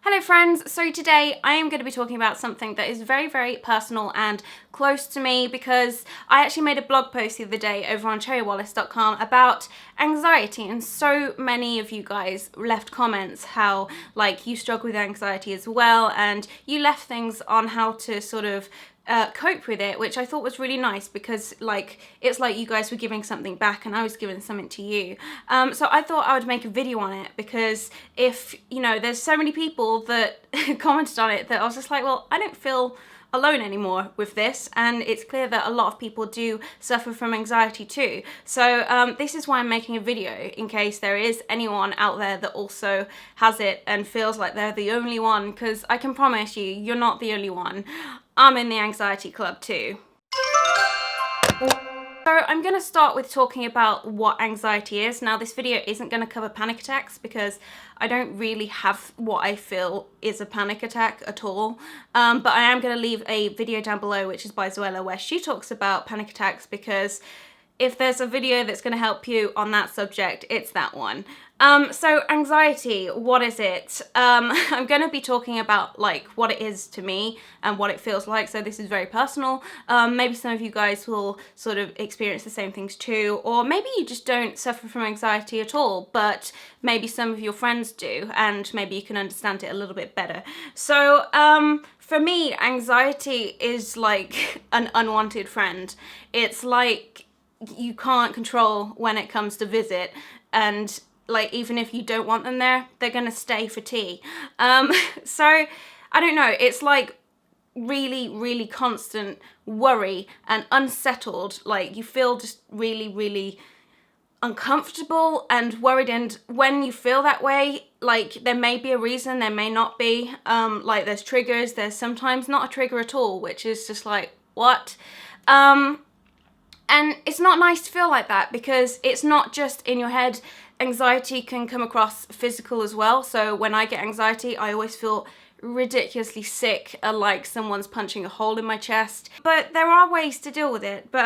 Hello friends, so today I am going to be talking about something that is very, very personal and close to me because I actually made a blog post the other day over on cherrywallis.com about anxiety, and so many of you guys left comments how you struggle with anxiety as well, and you left things on how to sort of cope with it, which I thought was really nice because it's like you guys were giving something back and I was giving something to you. So I thought I would make a video on it because if, there's so many people that commented on it that I was just like, well, I don't feel alone anymore with this, and it's clear that a lot of people do suffer from anxiety too. So this is why I'm making a video, in case there is anyone out there that also has it and feels like they're the only one, because I can promise you, you're not the only one. I'm in the anxiety club too. So I'm going to start with talking about what anxiety is. Now, this video isn't going to cover panic attacks because I don't really have what I feel is a panic attack at all. But I am going to leave a video down below, which is by Zoella, where she talks about panic attacks, because if there's a video that's going to help you on that subject, it's that one. So anxiety, what is it? I'm going to be talking about what it is to me and what it feels like. So this is very personal. Maybe some of you guys will sort of experience the same things too, or maybe you just don't suffer from anxiety at all, but maybe some of your friends do, and maybe you can understand it a little bit better. So for me, anxiety is like an unwanted friend. It's like you can't control when it comes to visit, and even if you don't want them there, they're gonna stay for tea. So I don't know, it's like really, really constant worry and unsettled. You feel just really, really uncomfortable and worried, and when you feel that way, there may be a reason, there may not be. There's triggers, there's sometimes not a trigger at all, which is just like, what? And it's not nice to feel like that, because it's not just in your head. Anxiety can come across physical as well. So when I get anxiety, I always feel ridiculously sick, like someone's punching a hole in my chest. But there are ways to deal with it. But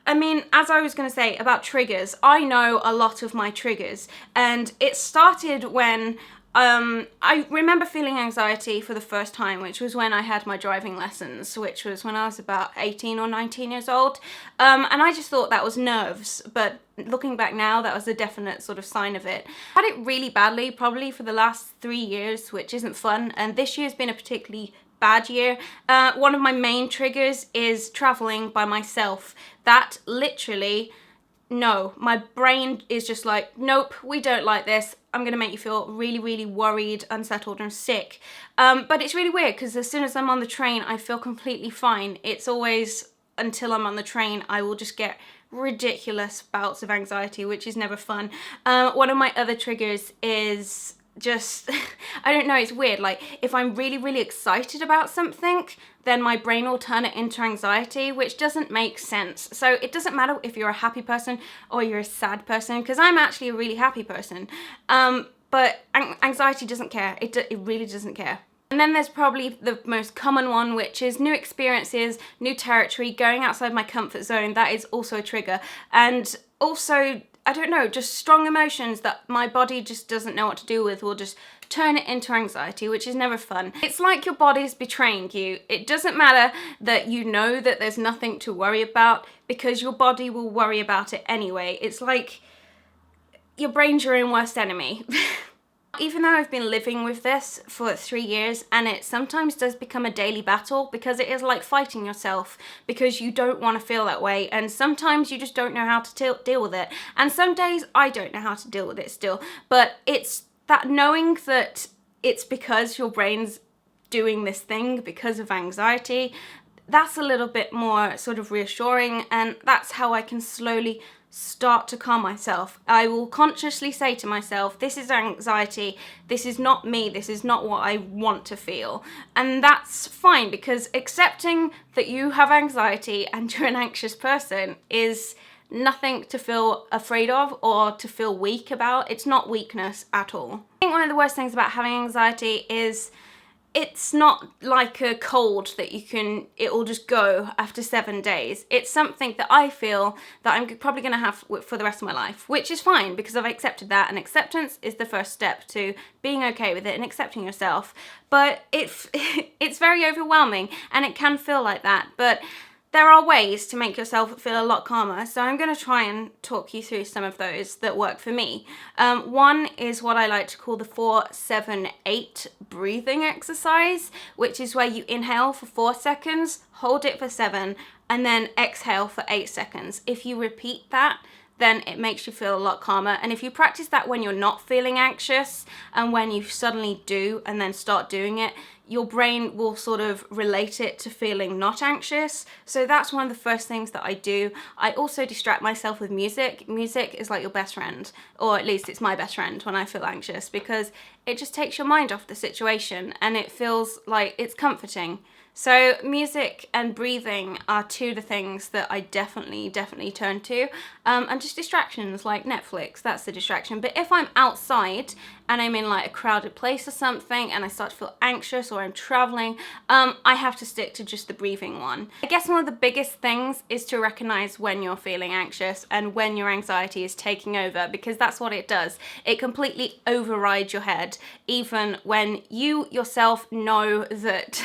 I mean, as I was going to say about triggers, I know a lot of my triggers, and it started when I remember feeling anxiety for the first time, which was when I had my driving lessons, which was when I was about 18 or 19 years old. And I just thought that was nerves, but looking back now, that was a definite sort of sign of it. I had it really badly, probably for the last 3 years, which isn't fun. And this year's been a particularly bad year. One of my main triggers is traveling by myself. That literally, no, my brain is just like, nope, we don't like this. I'm gonna make you feel really, really worried, unsettled, and sick. But it's really weird, because as soon as I'm on the train, I feel completely fine. It's always until I'm on the train, I will just get ridiculous bouts of anxiety, which is never fun. One of my other triggers is just, I don't know, it's weird. If I'm really, really excited about something, then my brain will turn it into anxiety, which doesn't make sense. So it doesn't matter if you're a happy person or you're a sad person, because I'm actually a really happy person. But anxiety doesn't care. It really doesn't care. And then there's probably the most common one, which is new experiences, new territory, going outside my comfort zone. That is also a trigger. And also, I don't know, just strong emotions that my body just doesn't know what to do with will just turn it into anxiety, which is never fun. It's like your body's betraying you. It doesn't matter that you know that there's nothing to worry about, because your body will worry about it anyway. It's like your brain's your own worst enemy. Even though I've been living with this for 3 years, and it sometimes does become a daily battle, because it is like fighting yourself, because you don't want to feel that way, and sometimes you just don't know how to deal with it. And some days I don't know how to deal with it still, but it's that knowing that it's because your brain's doing this thing because of anxiety, that's a little bit more sort of reassuring, and that's how I can slowly start to calm myself. I will consciously say to myself, this is anxiety, this is not me, this is not what I want to feel. And that's fine, because accepting that you have anxiety and you're an anxious person is nothing to feel afraid of or to feel weak about. It's not weakness at all. I think one of the worst things about having anxiety is it's not like a cold that it will just go after 7 days. It's something that I feel that I'm probably going to have for the rest of my life, which is fine because I've accepted that, and acceptance is the first step to being okay with it and accepting yourself. But it's very overwhelming, and it can feel like that, but there are ways to make yourself feel a lot calmer, so I'm going to try and talk you through some of those that work for me. One is what I like to call the 4-7-8 breathing exercise, which is where you inhale for 4 seconds, hold it for 7, and then exhale for 8 seconds. If you repeat that, then it makes you feel a lot calmer. And if you practice that when you're not feeling anxious, and when you suddenly do and then start doing it, your brain will sort of relate it to feeling not anxious. So that's one of the first things that I do. I also distract myself with music. Music is like your best friend, or at least it's my best friend when I feel anxious, because it just takes your mind off the situation and it feels like it's comforting. So music and breathing are two of the things that I definitely turn to. And just distractions like Netflix, that's the distraction. But if I'm outside and I'm in like a crowded place or something and I start to feel anxious, or I'm traveling, I have to stick to just the breathing one. I guess one of the biggest things is to recognize when you're feeling anxious and when your anxiety is taking over, because that's what it does. It completely overrides your head, even when you yourself know that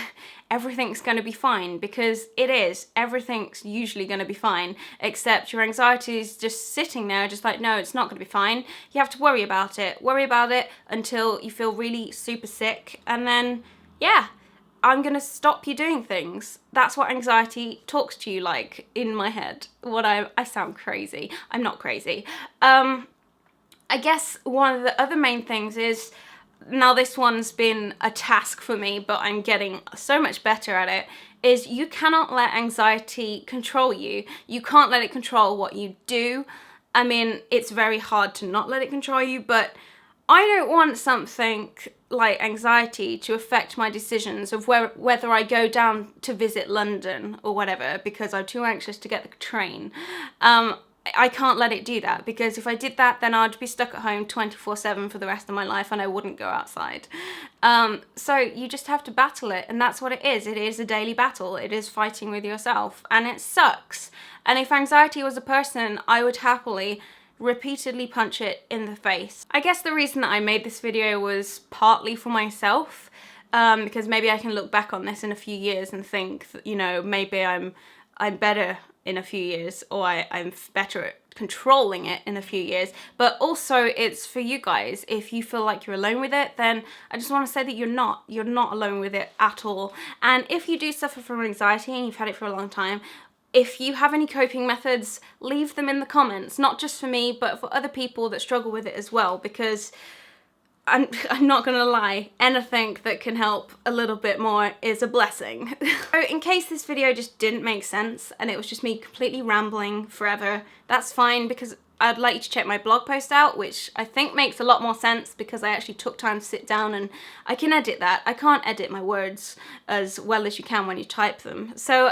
everything's going to be fine, because it is. Everything's usually going to be fine, except your anxiety is just sitting there just like, no, it's not going to be fine. You have to worry about it until you feel really super sick, and then yeah, I'm going to stop you doing things. That's what anxiety talks to you like in my head. I sound crazy. I'm not crazy. I guess one of the other main things is, now this one's been a task for me, but I'm getting so much better at it, is you cannot let anxiety control you. You can't let it control what you do. I mean, it's very hard to not let it control you, but I don't want something like anxiety to affect my decisions of whether I go down to visit London or whatever because I'm too anxious to get the train. I can't let it do that, because if I did that, then I'd be stuck at home 24/7 for the rest of my life and I wouldn't go outside. So you just have to battle it, and that's what it is. It is a daily battle. It is fighting with yourself, and it sucks. And if anxiety was a person, I would happily repeatedly punch it in the face. I guess the reason that I made this video was partly for myself, because maybe I can look back on this in a few years and think that, you know, maybe I'm better in a few years, or I'm better at controlling it in a few years. But also it's for you guys. If you feel like you're alone with it, then I just want to say that you're not alone with it at all. And if you do suffer from anxiety and you've had it for a long time, if you have any coping methods, leave them in the comments, not just for me, but for other people that struggle with it as well, because I'm not gonna lie, anything that can help a little bit more is a blessing. So in case this video just didn't make sense and it was just me completely rambling forever, that's fine, because I'd like you to check my blog post out, which I think makes a lot more sense because I actually took time to sit down and I can edit that. I can't edit my words as well as you can when you type them. So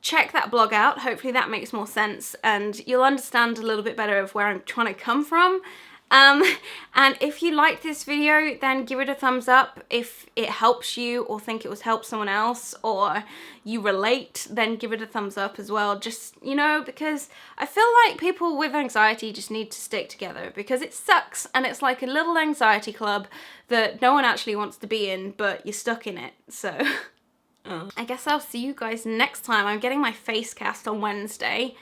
check that blog out. Hopefully that makes more sense and you'll understand a little bit better of where I'm trying to come from. And if you like this video, then give it a thumbs up. If it helps you or think it was help someone else or you relate, then give it a thumbs up as well. Just, you know, because I feel like people with anxiety just need to stick together, because it sucks and it's like a little anxiety club that no one actually wants to be in, but you're stuck in it. So I guess I'll see you guys next time. I'm getting my face cast on Wednesday.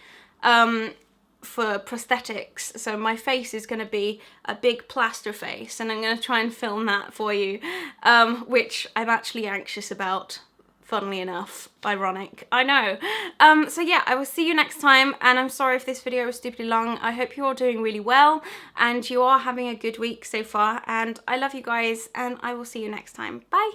For prosthetics, so my face is going to be a big plaster face, and I'm going to try and film that for you, which I'm actually anxious about, funnily enough. Ironic, I know. So yeah, I will see you next time, and I'm sorry if this video was stupidly long. I hope you're all doing really well and you are having a good week so far, and I love you guys, and I will see you next time. Bye.